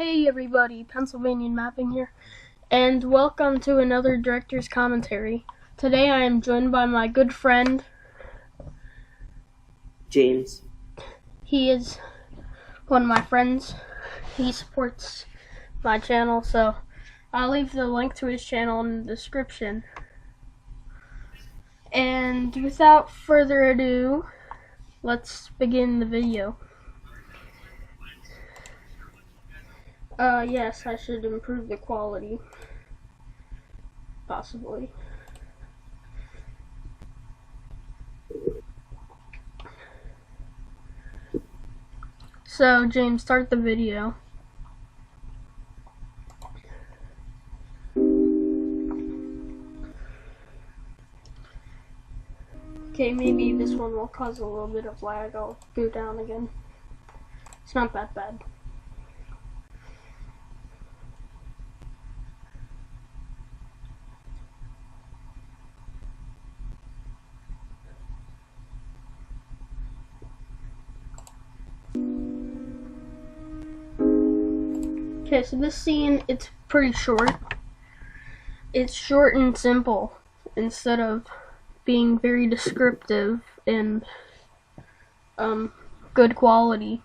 Hey everybody, Pennsylvanian Mapping here, and welcome to another Director's Commentary. Today I am joined by my good friend, James. He is one of my friends. He supports my channel, so I'll leave the link to his channel in the description. And without further ado, let's begin the video. Yes, I should improve the quality. Possibly. So, James, start the video. Okay, maybe this one will cause a little bit of lag. I'll go down again. It's not that bad. Okay, so this scene, it's pretty short. It's short and simple instead of being very descriptive and good quality.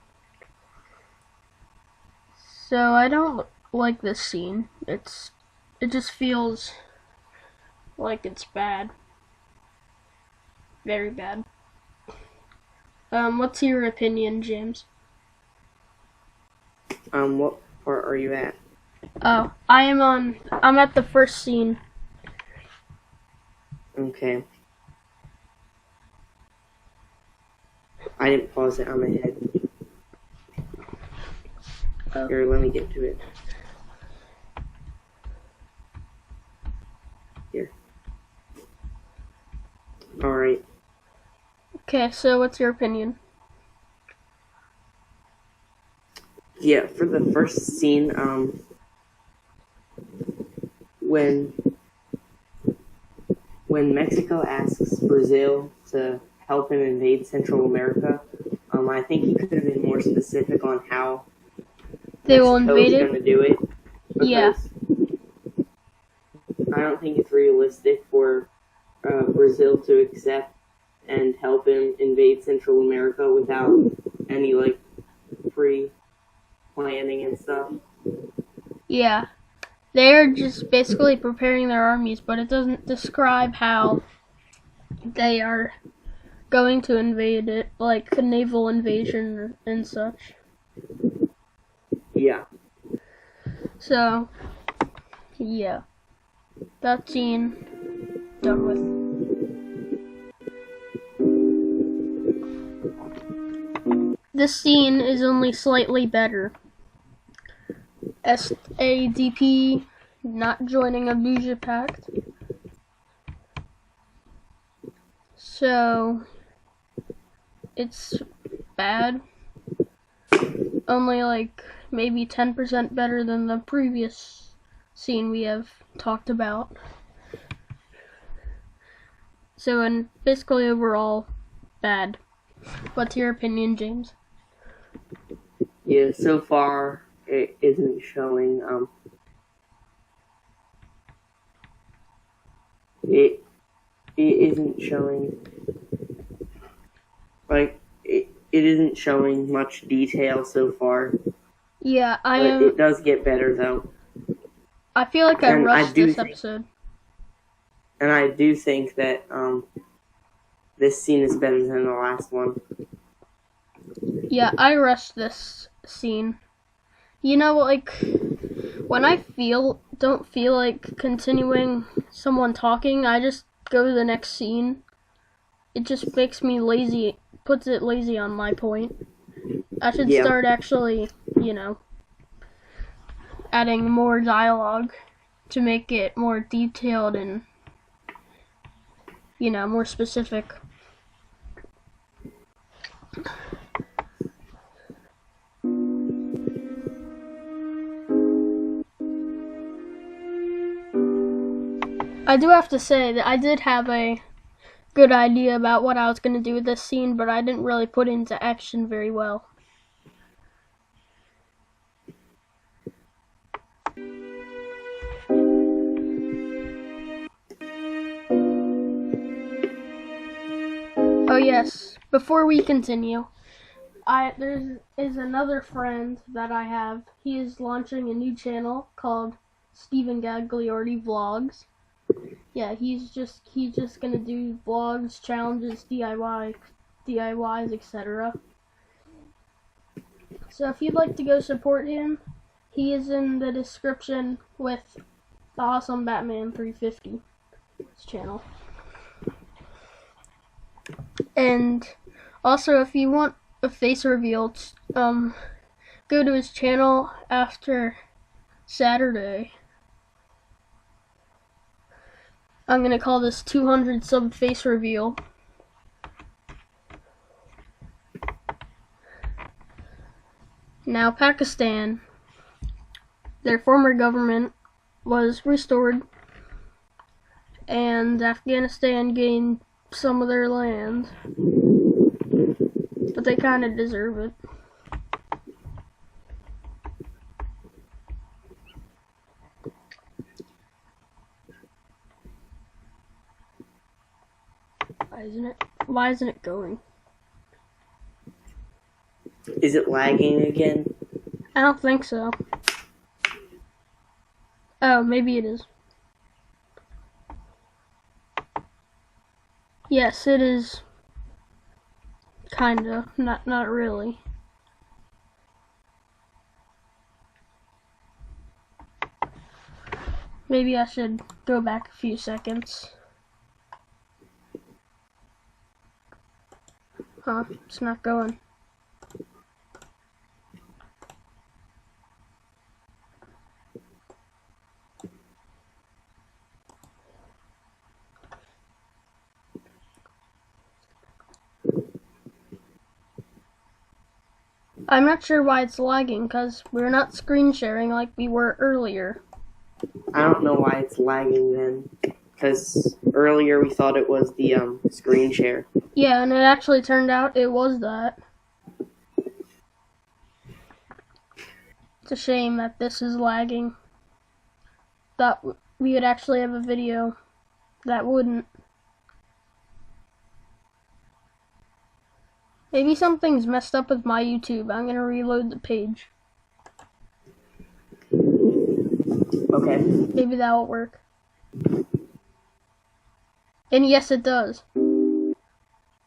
So I don't like this scene. It just feels like it's bad. Very bad. What's your opinion, James? What part are you at? Oh, I'm at the first scene. Okay. I didn't pause it on my head. Oh. Here, let me get to it. Here. Alright. Okay, so what's your opinion? Yeah, for the first scene, when Mexico asks Brazil to help him invade Central America, I think he could have been more specific on how They will invade it? going to do it. Yeah. I don't think it's realistic for Brazil to accept and help him invade Central America without any, pre-planning and stuff. Yeah. They're just basically preparing their armies, but it doesn't describe how they are going to invade it, like a naval invasion and such. Yeah. So, yeah. That scene, done with. This scene is only slightly better. SADP not joining Abuja Pact. So, it's bad. Only like maybe 10% better than the previous scene we have talked about. So, and basically overall, bad. What's your opinion, James? Yeah, so far it isn't showing it isn't showing it isn't showing much detail so far. Yeah, It does get better though. I feel like I rushed this episode. And I do think that this scene is better than the last one. Yeah, I rushed this scene. You know, like, when I don't feel like continuing someone talking, I just go to the next scene. It just makes me lazy, puts it lazy on my point. I should start actually, adding more dialogue to make it more detailed and, more specific. I do have to say that I did have a good idea about what I was going to do with this scene, but I didn't really put it into action very well. yes, before we continue, there is another friend that I have. He is launching a new channel called Stephen Gagliardi Vlogs. Yeah, he's just gonna do vlogs, challenges, DIYs, etc. So if you'd like to go support him, he is in the description with the awesome Batman350 channel. And also, if you want a face reveal, go to his channel after Saturday. I'm gonna call this 200 sub face reveal. Now, Pakistan, their former government was restored, and Afghanistan gained some of their land, but they kind of deserve it. Why isn't it going? Is it lagging again? I don't think so. Oh, maybe it is. Yes, it is. Kinda. Not really. Maybe I should go back a few seconds. Huh, it's not going. I'm not sure why it's lagging, because we're not screen sharing like we were earlier. I don't know why it's lagging then, because earlier we thought it was the screen share. Yeah, and it actually turned out it was that. It's a shame that this is lagging. Thought we would actually have a video that wouldn't. Maybe something's messed up with my YouTube. I'm gonna reload the page. Okay. Maybe that'll work. And yes, it does.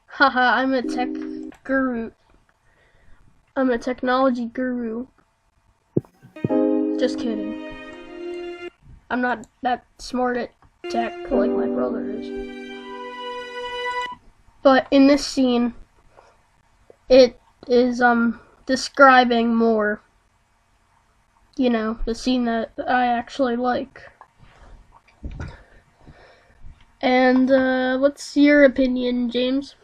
Haha, I'm a tech guru. I'm a technology guru. Just kidding. I'm not that smart at tech like my brother is. But in this scene, it is describing more, you know, the scene that I actually like. And what's your opinion, James?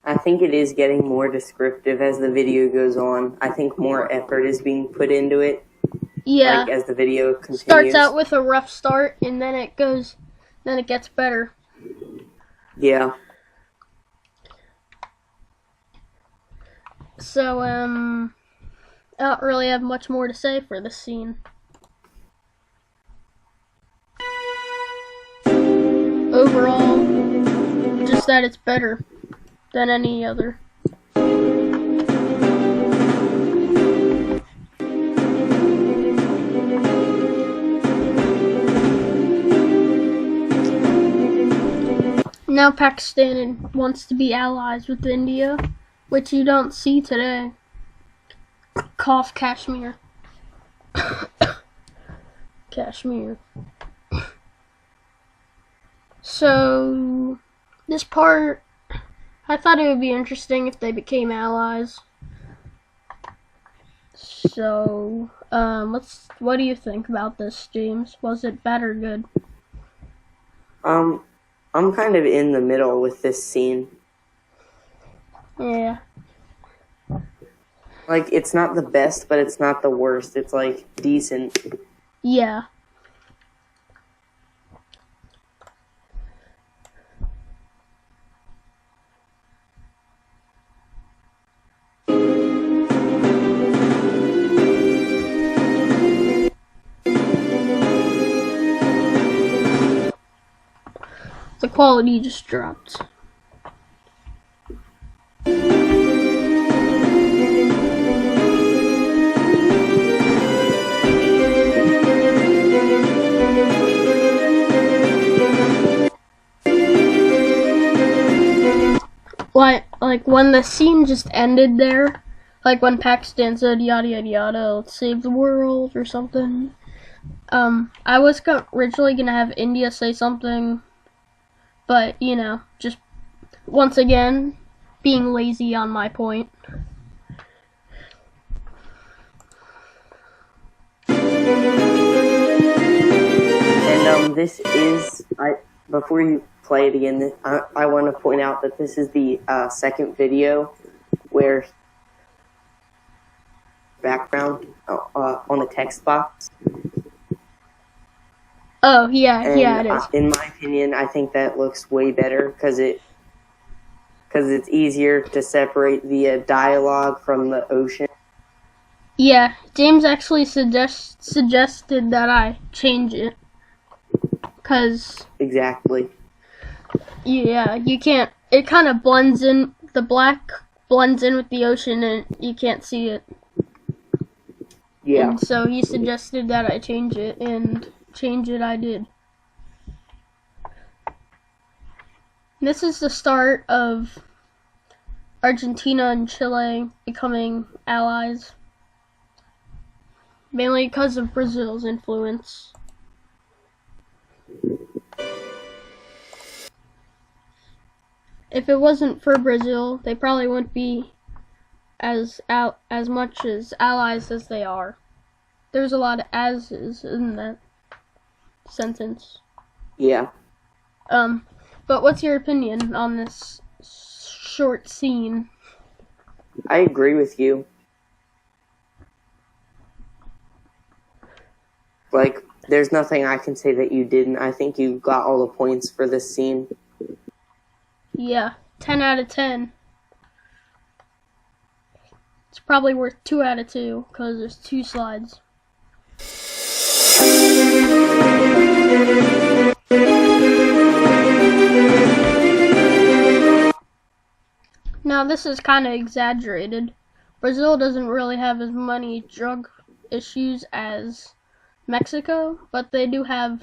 I think it is getting more descriptive as the video goes on. I think more effort is being put into it. Yeah. Like as the video continues. Starts out with a rough start and then it gets better. Yeah. So, I don't really have much more to say for this scene. Overall, just that it's better than any other. Now Pakistan wants to be allies with India, which you don't see today. Cough, Kashmir. Kashmir. So, this part, I thought it would be interesting if they became allies. So, what do you think about this, James? Was it bad or good? I'm kind of in the middle with this scene. Yeah. Like, it's not the best, but it's not the worst. It's, like, decent. Yeah. The quality just dropped. like when the scene just ended there, like when Pakistan said yada yada yada, let's save the world or something. I was originally gonna have India say something, but you know, just once again, being lazy on my point. And this is before you play it again, I want to point out that this is the second video where background on the text box. Oh yeah, And yeah, it is. In my opinion, I think that looks way better because it's easier to separate the dialogue from the ocean. Yeah, James actually suggested that I change it. Cause Exactly. yeah, you can't. It kind of blends in. The black blends in with the ocean, and you can't see it. Yeah. And so he suggested that I change it, and change it I did. This is the start of Argentina and Chile becoming allies, mainly because of Brazil's influence. If it wasn't for Brazil, they probably wouldn't be as much as allies as they are. There's a lot of as's in that sentence. Yeah. But what's your opinion on this short scene? I agree with you. Like, there's nothing I can say that you didn't. I think you got all the points for this scene. Yeah, 10 out of 10. It's probably worth 2 out of 2 because there's 2 slides. Now this is kind of exaggerated. Brazil doesn't really have as many drug issues as Mexico, but they do have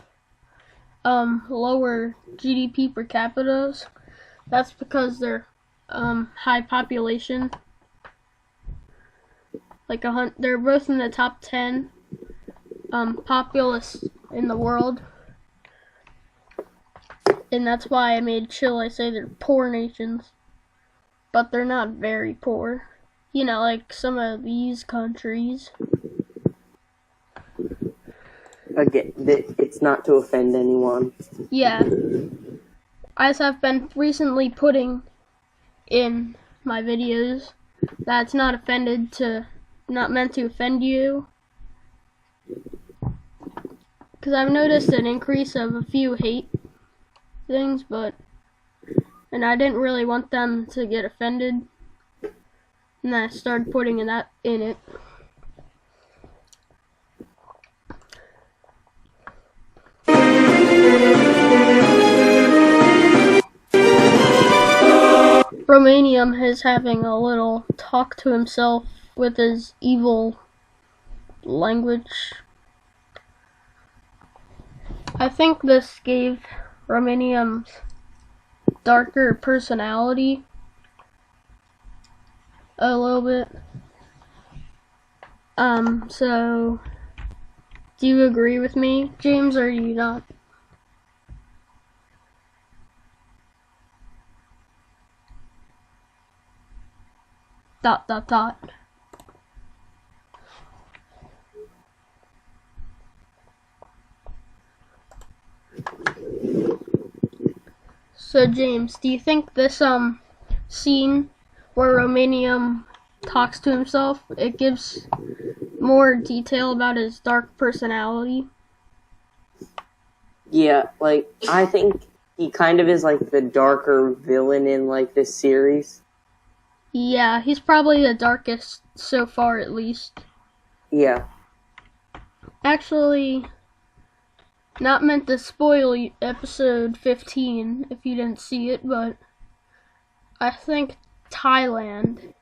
lower GDP per capita. That's because they're high population. Like they're both in the top 10 populace in the world, and that's why I made Chile say they're poor nations, but they're not very poor. You know, like some of these countries. Again, it's not to offend anyone. Yeah. As I've been recently putting in my videos, that's not meant to offend you. Because I've noticed an increase of a few hate things, and I didn't really want them to get offended. And I started putting that in it. Romanium is having a little talk to himself with his evil language. I think this gave Romanium's darker personality a little bit. So do you agree with me, James, or do you not? Dot dot dot. So James, do you think this scene where Romanium talks to himself, it gives more detail about his dark personality? Yeah, like, I think he kind of is like the darker villain in like this series. Yeah, he's probably the darkest so far, at least. Yeah. Actually, not meant to spoil episode 15 if you didn't see it, but I think Thailand.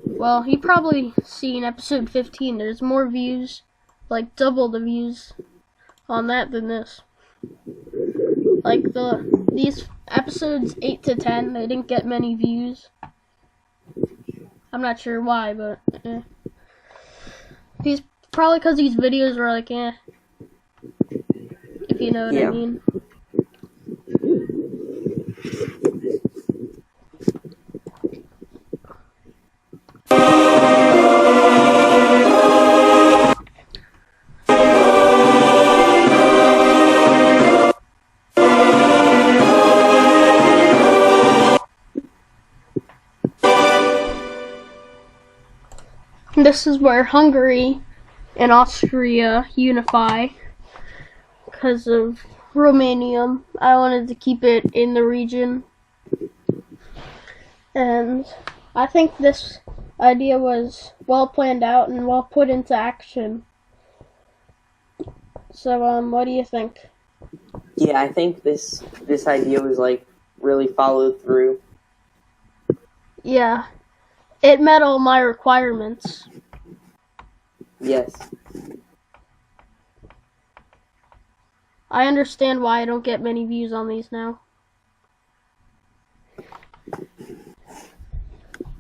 Well, you probably seen episode 15. There's more views, like double the views on that than this. Like the these episodes 8 to 10, they didn't get many views. I'm not sure why, but these probably because these videos were like, if you know what I mean. This is where Hungary and Austria unify because of Romania. I wanted to keep it in the region, and I think this idea was well planned out and well put into action. So, what do you think? Yeah, I think this idea was like really followed through. Yeah, it met all my requirements. Yes. I understand why I don't get many views on these now.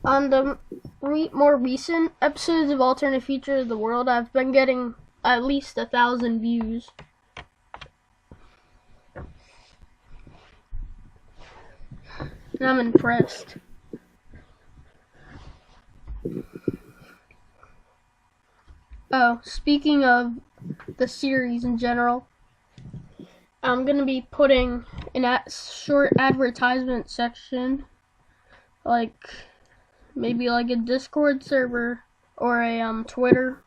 On the more recent episodes of Alternate Future of the World, I've been getting at least 1,000 views. And I'm impressed. Oh, speaking of the series in general, I'm going to be putting in a short advertisement section, like maybe like a Discord server or a Twitter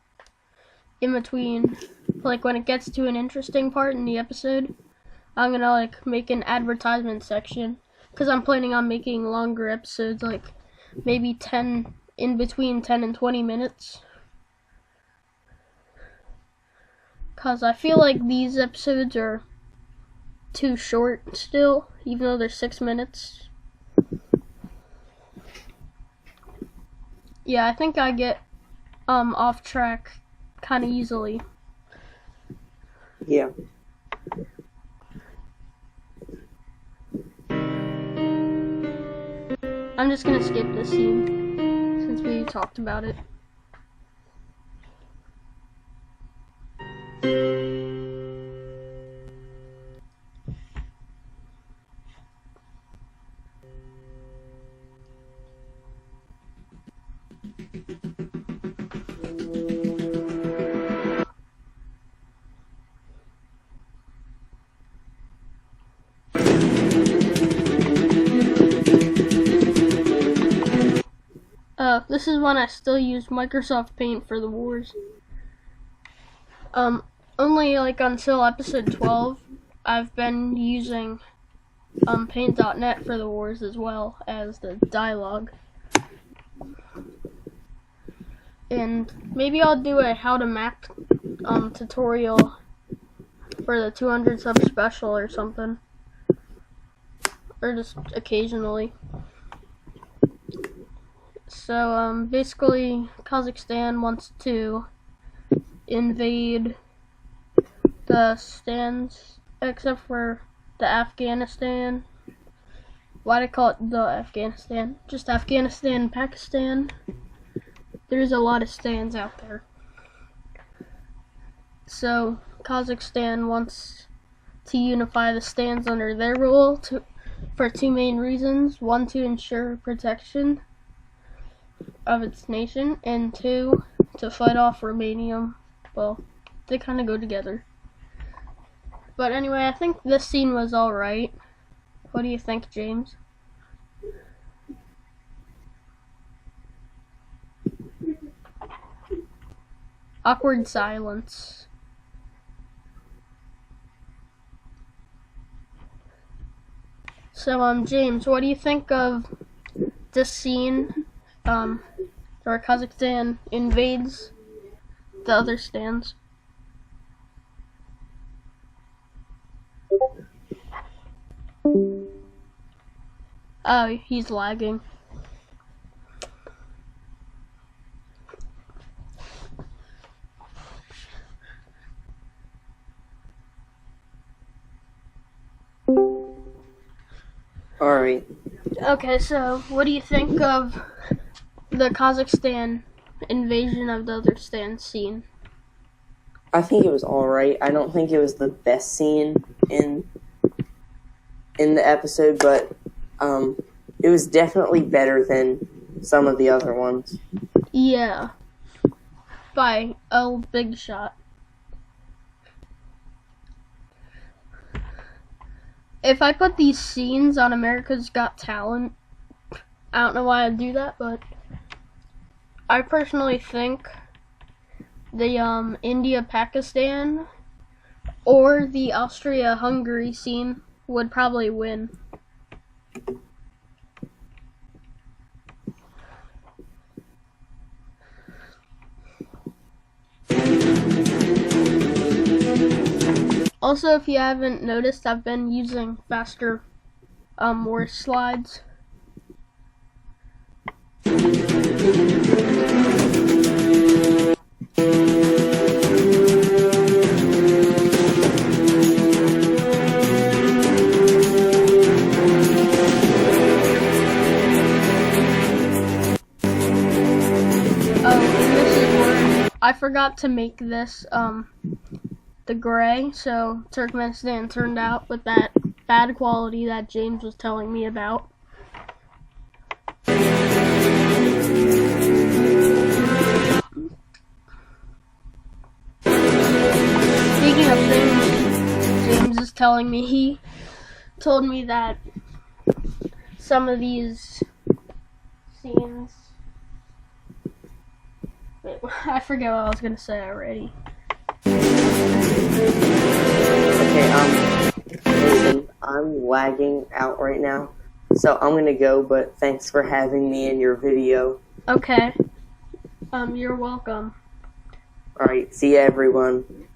in between. Like when it gets to an interesting part in the episode, I'm going to like make an advertisement section because I'm planning on making longer episodes, like maybe 10 in between 10 and 20 minutes. Because I feel like these episodes are too short still, even though they're 6 minutes. Yeah, I think I get off track kind of easily. Yeah. I'm just gonna skip this scene since we talked about it. This is when I still use Microsoft Paint for the wars. Only like until episode 12, I've been using Paint.net for the wars as well as the dialogue. And maybe I'll do a how to map tutorial for the 200 sub special or something. Or just occasionally. So, basically, Kazakhstan wants to invade the stands, except for the Afghanistan. Why'd I call it the Afghanistan? Just Afghanistan and Pakistan. There's a lot of stands out there. So, Kazakhstan wants to unify the stands under their rule for two main reasons. One, to ensure protection of its nation, and two, to fight off Romania. Well, they kind of go together. But anyway, I think this scene was alright. What do you think, James? Awkward silence. So, James, what do you think of this scene, where Kazakhstan invades the other stands? Oh, he's lagging. Alright. Okay, so what do you think of the Kazakhstan invasion of the Dagestan scene? I think it was alright. I don't think it was the best scene in the episode, but it was definitely better than some of the other ones. Yeah. By a big shot. If I put these scenes on America's Got Talent, I don't know why I'd do that, but I personally think the India-Pakistan or the Austria-Hungary scene would probably win. Also, if you haven't noticed, I've been using faster voice slides. I forgot to make this the gray, so Turkmenistan turned out with that bad quality that James was telling me about. Speaking of things James is telling me, he told me that some of these scenes... Wait, I forget what I was gonna say already. Okay, listen, I'm lagging out right now, so I'm gonna go, but thanks for having me in your video. Okay. You're welcome. Alright, see ya, everyone.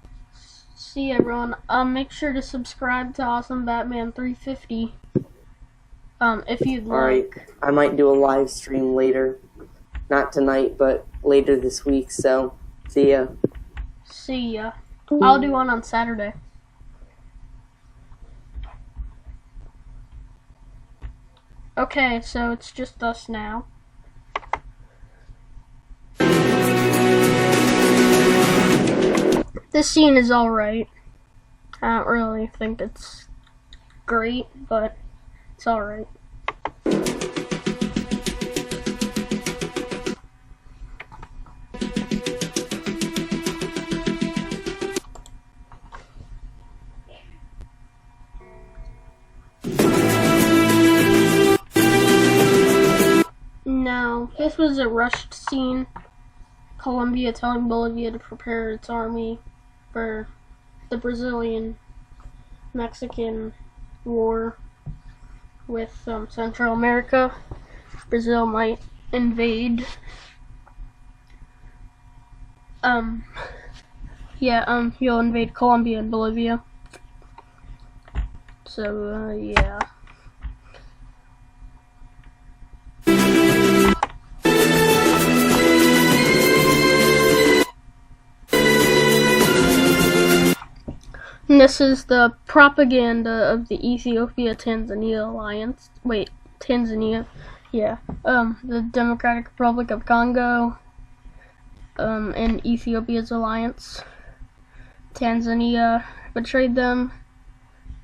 See ya, everyone. Make sure to subscribe to Awesome Batman350. If you'd like. Alright, I might do a live stream later. Not tonight, but later this week, so see ya. See ya. I'll do one on Saturday. Okay, so it's just us now. This scene is alright. I don't really think it's great, but it's alright. No, this was a rushed scene. Colombia telling Bolivia to prepare its army for the Brazilian-Mexican war with Central America. Brazil might invade. He'll invade Colombia and Bolivia. So, yeah. And this is the propaganda of the Ethiopia-Tanzania alliance. Wait, Tanzania? Yeah. The Democratic Republic of Congo, and Ethiopia's alliance. Tanzania betrayed them,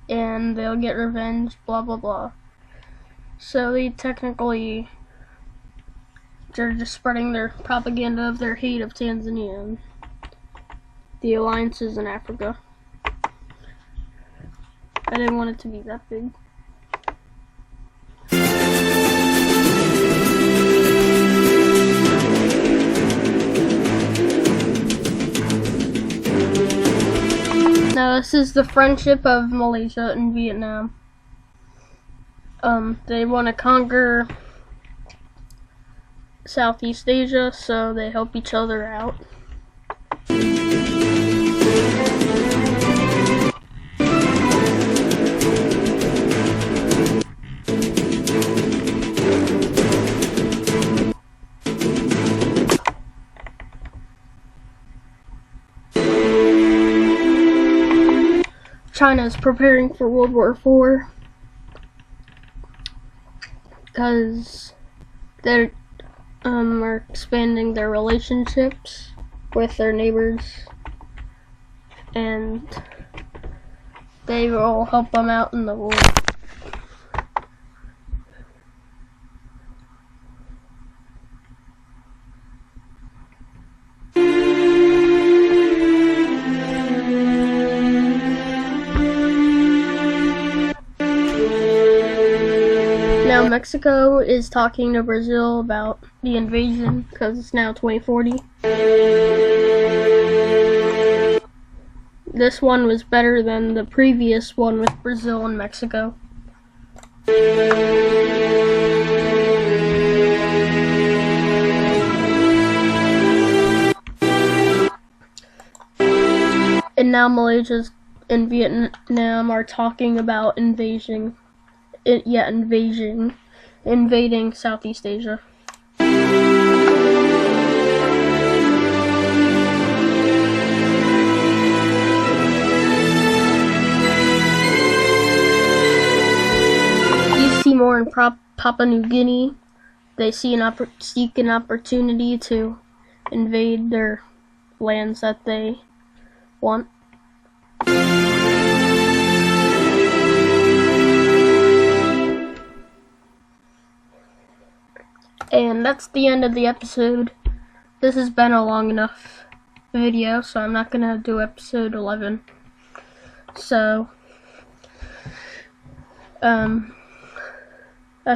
and they'll get revenge, blah blah blah. So they're just spreading their propaganda of their hate of Tanzania and the alliances in Africa. I didn't want it to be that big. Now this is the friendship of Malaysia and Vietnam. They want to conquer Southeast Asia, so they help each other out. China is preparing for World War IV. because they're are expanding their relationships with their neighbors, and they will help them out in the war. Now Mexico is talking to Brazil about the invasion because it's now 2040. This one was better than the previous one with Brazil and Mexico. And now Malaysia and Vietnam are talking about invading Southeast Asia. East Timor and Papua New Guinea, they seek an opportunity to invade their lands that they want. And that's the end of the episode. This has been a long enough video, so I'm not gonna do episode 11. So, I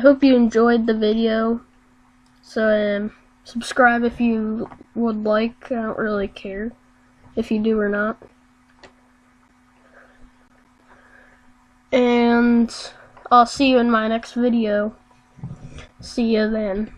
hope you enjoyed the video. So, subscribe if you would like. I don't really care if you do or not. And I'll see you in my next video. See you then.